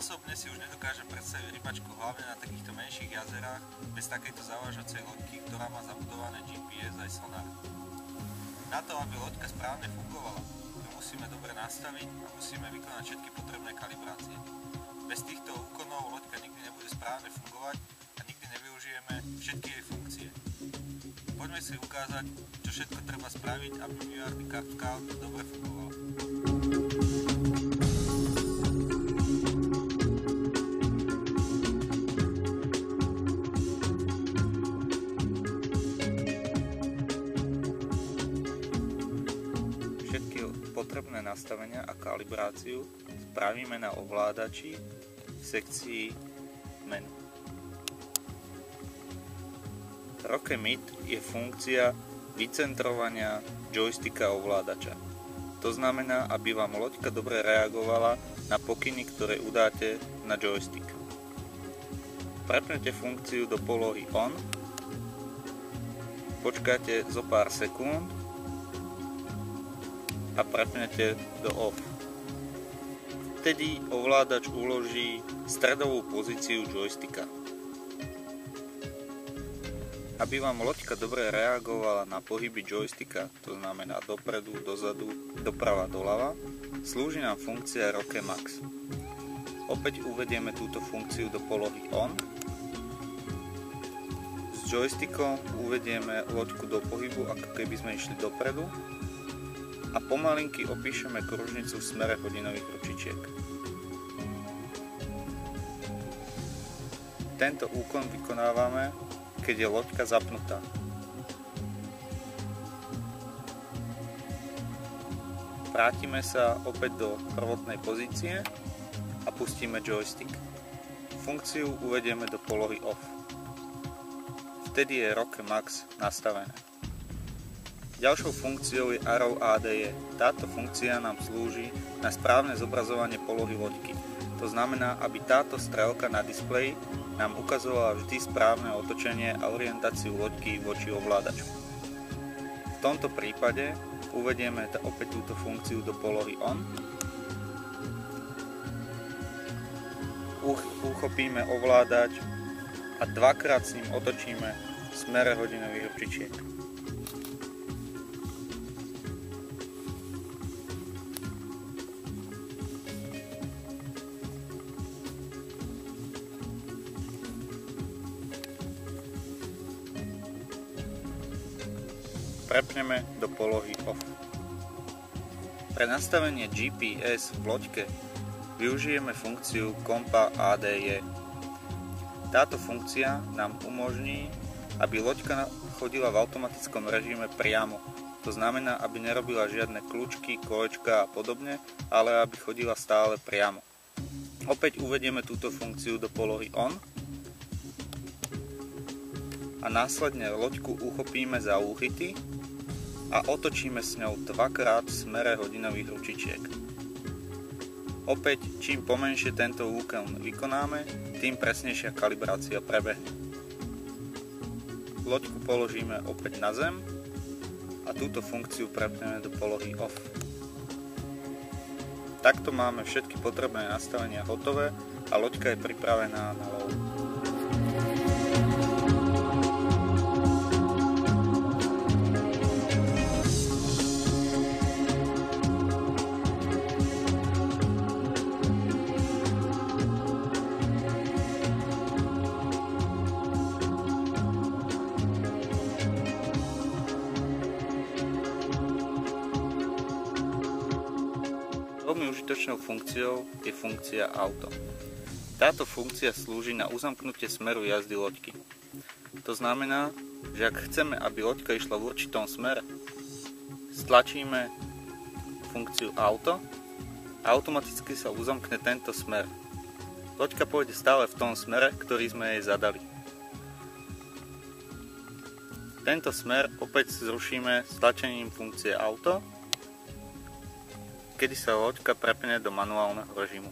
osobne si už nedokážem predstaviť rybačku hlavne na takýchto menších jazerách bez takejto zavážacej loďky, ktorá má zabudované GPS aj sonár. Na to, aby loďka správne fungovala, ju musíme dobre nastaviť a musíme vykonať všetky potrebné kalibrácie. Bez týchto úkonov loďka nikdy nebude správne fungovať a nikdy nevyužijeme všetky jej funkcie. Poďme si ukázať, čo všetko treba spraviť, aby MIUART Scout dobre fungoval. Všetky potrebné nastavenia a kalibráciu spravíme na ovládači v sekcii menu. Rockemit je funkcia vycentrovania joysticka ovládača. To znamená, aby vám loďka dobre reagovala na pokyny, ktoré udáte na joystick. Prepnete funkciu do polohy on, počkáte zo pár sekúnd a prepnete do off. Vtedy ovládač uloží stredovú pozíciu joysticka. Aby vám loďka dobre reagovala na pohyby joysticka, to znamená dopredu, dozadu, doprava, doľava, slúži nám funkcia RockMax. Opäť uvedieme túto funkciu do polohy on. S joystickom uvedieme loďku do pohybu, ako keby sme išli dopredu, a pomalinky opíšeme kružnicu v smere hodinových ručičiek. Tento úkon vykonávame, keď je loďka zapnutá. Vrátime sa opäť do prvotnej pozície a pustíme joystick. Funkciu uvedieme do polohy off. Vtedy je RockMax nastavené. Ďalšou funkciou je Arrow ADE. Táto funkcia nám slúži na správne zobrazovanie polohy loďky. To znamená, aby táto strelka na displeji nám ukazovala vždy správne otočenie a orientáciu loďky voči ovládaču. V tomto prípade uvedieme opäť túto funkciu do polohy on. Uchopíme ovládač a dvakrát s ním otočíme v smere hodinových ručičiek. Prepneme do polohy off. Pre nastavenie GPS v loďke využijeme funkciu Compa ADE. Táto funkcia nám umožní, aby loďka chodila v automatickom režime priamo. To znamená, aby nerobila žiadne kľúčky, kolečka a podobne, ale aby chodila stále priamo. Opäť uvedieme túto funkciu do polohy on a následne loďku uchopíme za úchyty a otočíme s ňou dvakrát v smere hodinových ručičiek. Opäť, čím pomenšie tento úkon vykonáme, tým presnejšia kalibrácia prebehne. Loďku položíme opäť na zem a túto funkciu prepneme do polohy off. Takto máme všetky potrebné nastavenia hotové a loďka je pripravená na lov. Veľmi užitočnou funkciou je funkcia auto. Táto funkcia slúži na uzamknutie smeru jazdy loďky. To znamená, že ak chceme, aby loďka išla v určitom smere, stlačíme funkciu auto a automaticky sa uzamkne tento smer. Loďka pôjde stále v tom smere, ktorý sme jej zadali. Tento smer opäť zrušíme stlačením funkcie auto, kedy sa loďka prepne do manuálneho režimu.